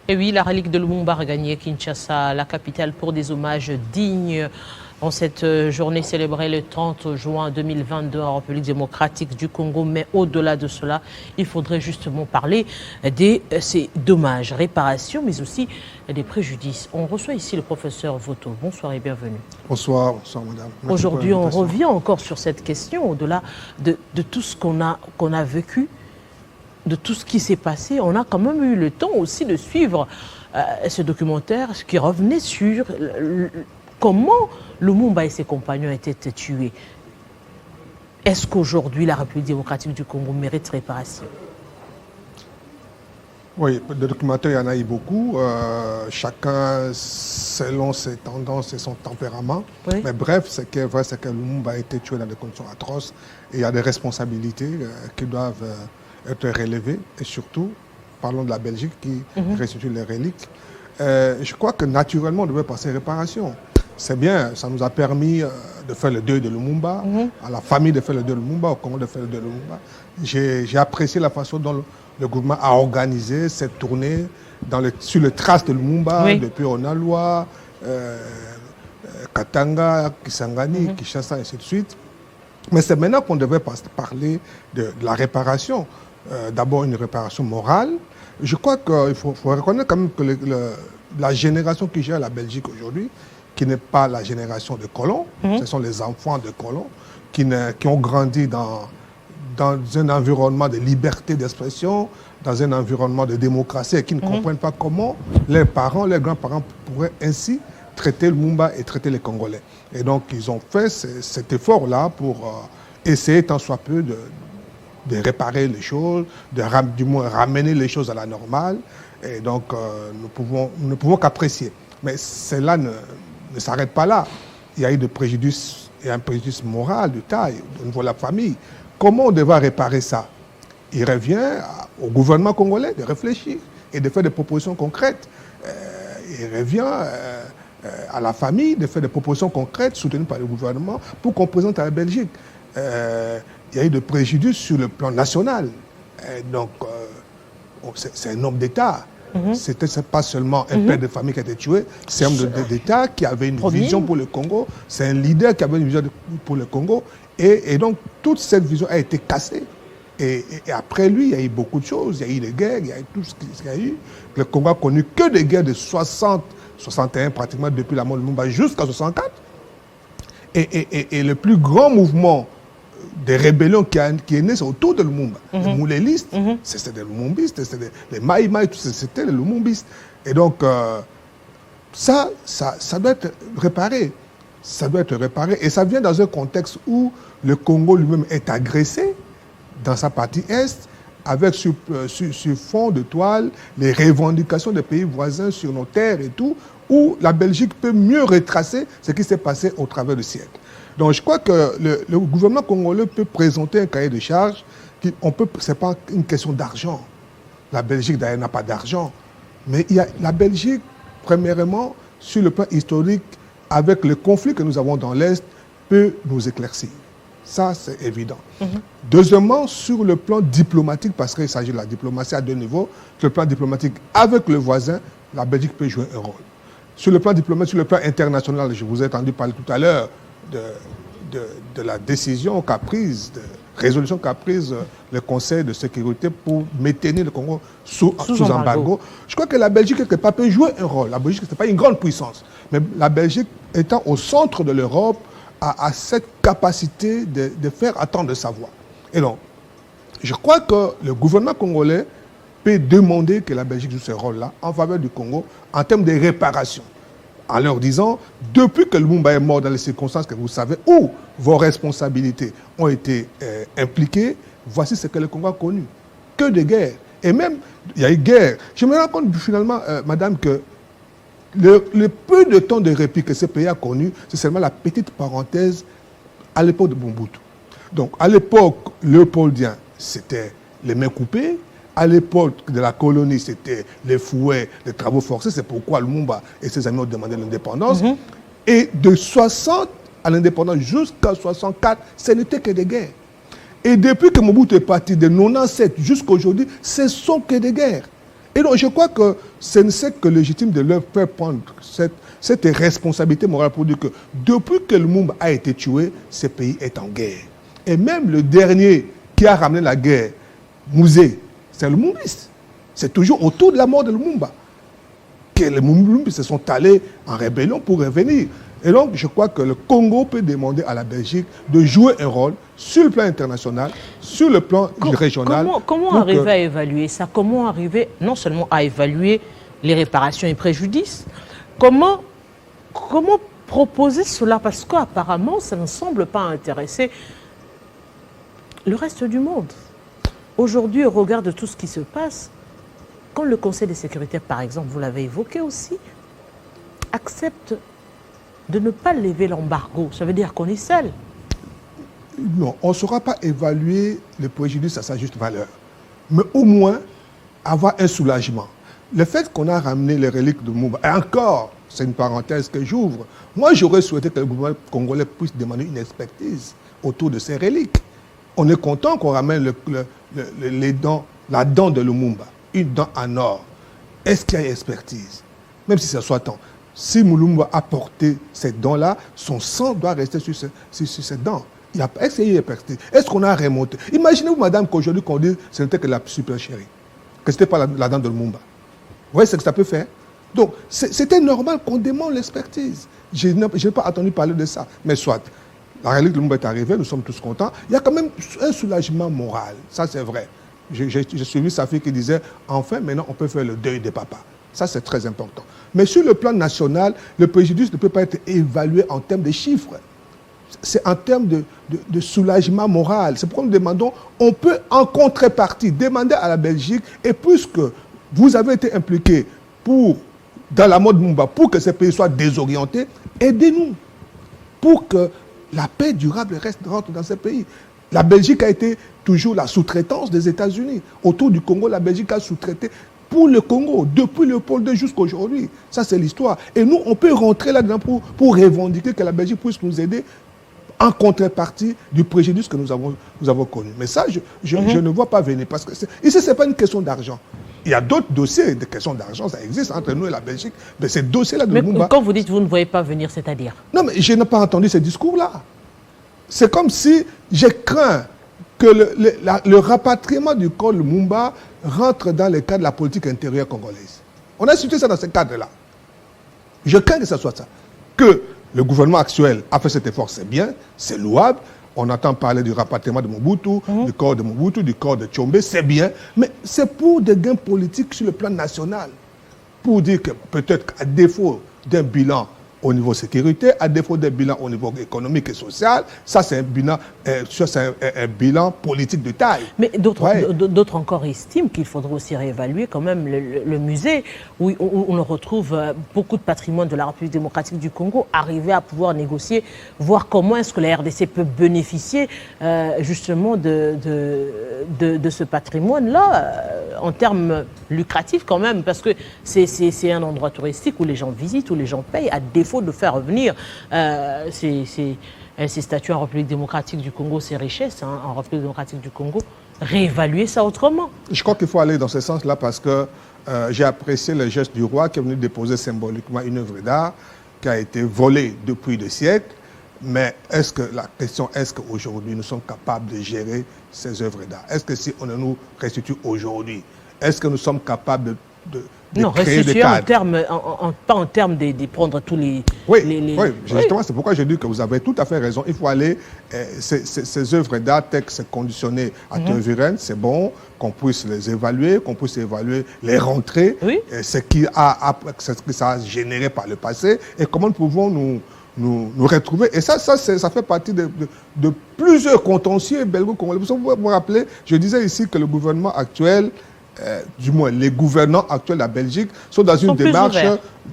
Et oui, la relique de Lumumba a gagné Kinshasa, la capitale, pour des hommages dignes. En cette journée célébrée le 30 juin 2022 en République démocratique du Congo. Mais au-delà de cela, il faudrait justement parler de ces dommages, réparations, mais aussi des préjudices. On reçoit ici le professeur Voto. Bonsoir et bienvenue. Bonsoir, bonsoir madame. Aujourd'hui, on revient encore sur cette question, au-delà de tout ce qu'on a vécu, de tout ce qui s'est passé. On a quand même eu le temps aussi de suivre ce documentaire qui revenait sur comment Lumumba et ses compagnons étaient tués. Est-ce qu'aujourd'hui, la République démocratique du Congo mérite réparation? Oui, des documentaires, il y en a eu beaucoup. Chacun selon ses tendances et son tempérament. Oui. Mais bref, ce qui est vrai, c'est que Lumumba a été tué dans des conditions atroces. Et il y a des responsabilités qui doivent être relevées. Et surtout, parlons de la Belgique qui restitue les reliques. Je crois que naturellement, on devait passer réparation. C'est bien, ça nous a permis de faire le deuil de Lumumba, à la famille de faire le deuil de Lumumba, au Congo de faire le deuil de Lumumba. J'ai apprécié la façon dont le gouvernement a organisé cette tournée sur les traces de Lumumba, depuis Onaloa, Katanga, Kisangani, Kinshasa, et ainsi de suite. Mais c'est maintenant qu'on devait parler de la réparation. D'abord une réparation morale. Je crois qu'il faut reconnaître quand même que la génération qui gère la Belgique aujourd'hui, qui n'est pas la génération de colons, ce sont les enfants de colons qui ont grandi dans un environnement de liberté d'expression, dans un environnement de démocratie et qui ne comprennent pas comment leurs parents, leurs grands-parents pourraient ainsi traiter le Lumumba et traiter les Congolais. Et donc ils ont fait cet effort-là pour essayer tant soit peu de réparer les choses, du moins ramener les choses à la normale. Et donc nous ne pouvons qu'apprécier. Mais cela ne s'arrête pas là. Il y a eu des préjudices, et un préjudice moral de taille au niveau de la famille. Comment on devra réparer ça? Il revient au gouvernement congolais de réfléchir et de faire des propositions concrètes. Il revient à la famille de faire des propositions concrètes soutenues par le gouvernement pour qu'on présente à la Belgique. Il y a eu des préjudices sur le plan national. Donc, c'est un homme d'État. C'était pas seulement un père de famille qui a été tué, c'est un homme d'État qui avait une vision pour le Congo, c'est un leader qui avait une vision pour le Congo, et donc toute cette vision a été cassée. Et après lui, il y a eu beaucoup de choses, il y a eu des guerres, il y a eu tout ce qu'il y a eu. Le Congo a connu que des guerres de 60, 61 pratiquement depuis la mort de Lumumba jusqu'à 64. Et le plus grand mouvement des rébellions qui est né, c'est autour de Lumumba. Les Moulélistes, c'était des Lumumbistes, c'était les Maïmaï, c'était les Lumumbistes. Et donc, ça doit être réparé. Ça doit être réparé. Et ça vient dans un contexte où le Congo lui-même est agressé dans sa partie Est, avec sur fond de toile les revendications des pays voisins sur nos terres et tout, où la Belgique peut mieux retracer ce qui s'est passé au travers du siècle. Donc je crois que le gouvernement congolais peut présenter un cahier de charges. Ce n'est pas une question d'argent. La Belgique d'ailleurs n'a pas d'argent. Mais la Belgique, premièrement, sur le plan historique, avec le conflit que nous avons dans l'Est, peut nous éclaircir. Ça, c'est évident. Deuxièmement, sur le plan diplomatique, parce qu'il s'agit de la diplomatie à deux niveaux, sur le plan diplomatique avec le voisin, la Belgique peut jouer un rôle. Sur le plan diplomatique, sur le plan international, je vous ai entendu parler tout à l'heure de la décision qu'a prise, de résolution qu'a prise le Conseil de sécurité pour maintenir le Congo sous embargo. Je crois que la Belgique, quelque part, peut jouer un rôle. La Belgique, ce n'est pas une grande puissance. Mais la Belgique, étant au centre de l'Europe, a cette capacité de faire attendre sa voix. Et donc, je crois que le gouvernement congolais peut demander que la Belgique joue ce rôle-là en faveur du Congo en termes de réparation. En leur disant, depuis que Lumumba est mort dans les circonstances que vous savez, où vos responsabilités ont été impliquées, voici ce que le Congo a connu. Que de guerres. Et même, il y a eu guerre. Je me rends compte finalement, madame, que le peu de temps de répit que ce pays a connu, c'est seulement la petite parenthèse à l'époque de Mobutu. Donc, à l'époque léopoldien, c'était les mains coupées. À l'époque de la colonie, c'était les fouets, les travaux forcés. C'est pourquoi Lumumba et ses amis ont demandé l'indépendance. Et de 60 à l'indépendance jusqu'à 64, ce n'était que des guerres. Et depuis que Mobutu est parti de 97 jusqu'à aujourd'hui, ce sont que des guerres. Et donc, je crois que ce n'est que légitime de leur faire prendre cette responsabilité morale pour dire que depuis que le Lumumba a été tué, ce pays est en guerre. Et même le dernier qui a ramené la guerre, Mouzé, c'est le Lumumbiste. C'est toujours autour de la mort de Lumumba que les Lumumbistes se sont allés en rébellion pour revenir. Et donc, je crois que le Congo peut demander à la Belgique de jouer un rôle sur le plan international, sur le plan régional. Comment arriver à évaluer ça? Comment arriver non seulement à évaluer les réparations et préjudices, comment proposer cela? Parce qu'apparemment, ça ne semble pas intéresser le reste du monde. Aujourd'hui, au regard de tout ce qui se passe, quand le Conseil de sécurité, par exemple, vous l'avez évoqué aussi, accepte de ne pas lever l'embargo, ça veut dire qu'on est seul. Non, on ne saura pas évaluer le préjudice à sa juste valeur. Mais au moins, avoir un soulagement. Le fait qu'on a ramené les reliques de Lumumba, et encore, c'est une parenthèse que j'ouvre, moi j'aurais souhaité que le gouvernement congolais puisse demander une expertise autour de ces reliques. On est content qu'on ramène la dent de Lumumba, une dent en or. Est-ce qu'il y a une expertise? Même si ça soit tant. Si Lumumba a porté cette dent-là, son sang doit rester sur cette dent. Est-ce qu'il y a une expertise? Est-ce qu'on a remonté? Imaginez-vous, madame, qu'aujourd'hui, qu'on dise que ce n'était que la supercherie, que ce n'était pas la dent de Lumumba. Vous voyez ce que ça peut faire? Donc, c'était normal qu'on demande l'expertise. Je n'ai pas attendu parler de ça. Mais soit, la relique de Lumumba est arrivée, nous sommes tous contents. Il y a quand même un soulagement moral. Ça, c'est vrai. J'ai suivi sa fille qui disait, enfin, maintenant, on peut faire le deuil des papas. Ça, c'est très important. Mais sur le plan national, le préjudice ne peut pas être évalué en termes de chiffres. C'est en termes de soulagement moral. C'est pourquoi nous demandons, on peut en contrepartie demander à la Belgique, et puisque vous avez été impliqués dans la mort de Lumumba, pour que ces pays soient désorientés, aidez-nous pour que la paix durable rentre dans ces pays. La Belgique a été toujours la sous-traitance des États-Unis. Autour du Congo, la Belgique a sous-traité pour le Congo, depuis Léopold II jusqu'à aujourd'hui. Ça, c'est l'histoire. Et nous, on peut rentrer là-dedans pour revendiquer que la Belgique puisse nous aider en contrepartie du préjudice que nous avons connu. Mais ça, je ne vois pas venir. Parce que ici, ce n'est pas une question d'argent. Il y a d'autres dossiers de questions d'argent, ça existe entre nous et la Belgique. Mais ces dossiers-là de Lumumba... Mais quand vous dites vous ne voyez pas venir, c'est-à-dire? Non, mais je n'ai pas entendu ces discours-là. C'est comme si j'ai craint que le rapatriement du corps de Lumumba rentre dans le cadre de la politique intérieure congolaise. On a situé ça dans ce cadre-là. Je crains que ce soit ça. Que le gouvernement actuel a fait cet effort, c'est bien, c'est louable. On entend parler du rapatriement de Mobutu, du corps de Mobutu, du corps de Tshombe, c'est bien. Mais c'est pour des gains politiques sur le plan national. Pour dire que peut-être qu'à défaut d'un bilan au niveau sécurité, à défaut d'un bilan au niveau économique et social, ça c'est un bilan politique de taille. Mais d'autres encore estiment qu'il faudrait aussi réévaluer quand même le musée où on retrouve beaucoup de patrimoine de la République démocratique du Congo, arriver à pouvoir négocier, voir comment est-ce que la RDC peut bénéficier justement de ce patrimoine-là en termes lucratifs quand même, parce que c'est un endroit touristique où les gens visitent, où les gens payent, à défaut de faire revenir ces statuts en République démocratique du Congo, ces richesses en République démocratique du Congo, réévaluer ça autrement. Je crois qu'il faut aller dans ce sens-là parce que j'ai apprécié le geste du roi qui est venu déposer symboliquement une œuvre d'art qui a été volée depuis des siècles. Mais la question est-ce qu'aujourd'hui nous sommes capables de gérer ces œuvres d'art? Est-ce que si on nous restitue aujourd'hui, est-ce que nous sommes capables de non, restituer pas en termes de prendre tous les... Oui, justement, c'est pourquoi je dis que vous avez tout à fait raison. Il faut aller, ces œuvres d'art, textes conditionnés à Teuviren, c'est bon, qu'on puisse les évaluer, qu'on puisse évaluer les rentrées, ce que ça a généré par le passé, et comment nous pouvons nous retrouver. Et ça fait partie de plusieurs contentieux belgo-congolais. Vous vous rappelez, je disais ici que le gouvernement actuel, du moins les gouvernants actuels de la Belgique, sont dans une démarche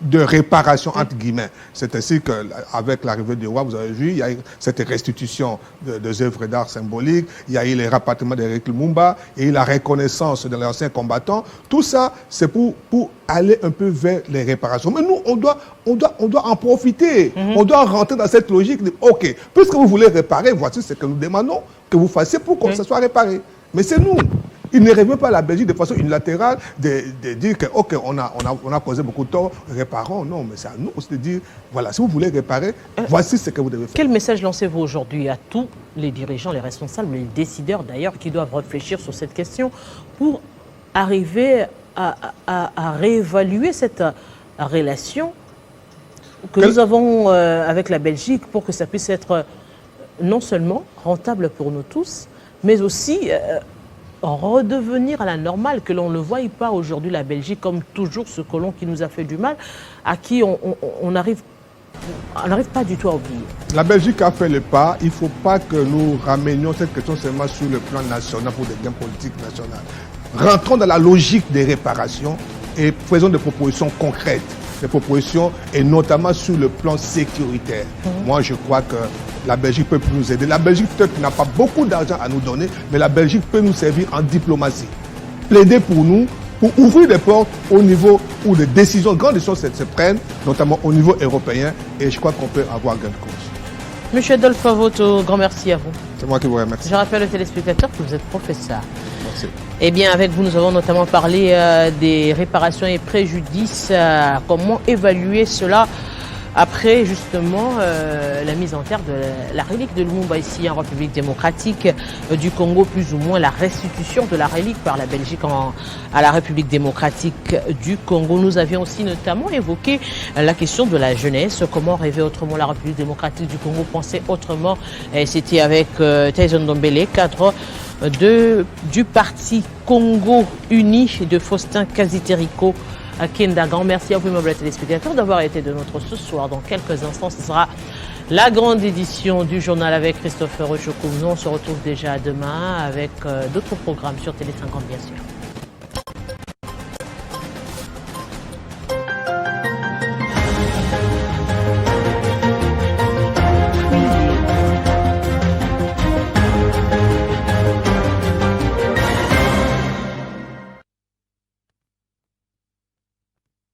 de réparation, entre guillemets. C'est ainsi qu'avec l'arrivée du roi, vous avez vu, il y a eu cette restitution des œuvres d'art symboliques, il y a eu les rapatriements d'Eric Lumumba, il y a eu la reconnaissance de l'ancien combattant. Tout ça, c'est pour aller un peu vers les réparations. Mais nous, on doit en profiter. On doit rentrer dans cette logique de, OK, puisque vous voulez réparer, voici ce que nous demandons que vous fassiez pour que ça soit réparé. Mais c'est nous. Il ne revient pas à la Belgique de façon unilatérale de dire que, OK, on a causé beaucoup de tort, réparons. Non, mais c'est à nous aussi de dire, voilà, si vous voulez réparer, voici ce que vous devez faire. Quel message lancez-vous aujourd'hui à tous les dirigeants, les responsables, les décideurs d'ailleurs, qui doivent réfléchir sur cette question pour arriver à réévaluer cette relation que nous avons avec la Belgique pour que ça puisse être non seulement rentable pour nous tous, mais aussi redevenir à la normale, que l'on ne voie pas aujourd'hui la Belgique comme toujours ce colon qui nous a fait du mal, à qui on n'arrive pas du tout à oublier. La Belgique a fait le pas. Il ne faut pas que nous ramenions cette question seulement sur le plan national pour des gains politiques nationaux. Rentrons dans la logique des réparations et faisons des propositions concrètes. Des propositions et notamment sur le plan sécuritaire. Moi, je crois que la Belgique peut nous aider. La Belgique peut-être n'a pas beaucoup d'argent à nous donner, mais la Belgique peut nous servir en diplomatie. Plaider pour nous, pour ouvrir des portes au niveau où des décisions, grandes décisions se prennent, notamment au niveau européen, et je crois qu'on peut avoir gain de cause. Monsieur Adolphe Voto, grand merci à vous. C'est moi qui vous remercie. Je rappelle aux téléspectateurs que vous êtes professeur. Merci. Eh bien, avec vous, nous avons notamment parlé des réparations et préjudices, comment évaluer cela après justement la mise en terre de la relique de Lumumba ici en République démocratique du Congo, plus ou moins la restitution de la relique par la Belgique à la République démocratique du Congo. Nous avions aussi notamment évoqué la question de la jeunesse, comment rêver autrement la République démocratique du Congo, penser autrement. C'était avec Tyson Ndombele, cadre du parti Congo Uni de Faustin Kaziteriko Kenda. Grand merci à vous, mes téléspectateurs, d'avoir été de notre ce soir. Dans quelques instants, ce sera la grande édition du journal avec Christophe Rochokoum. Nous, on se retrouve déjà demain avec d'autres programmes sur Télé 50, bien sûr.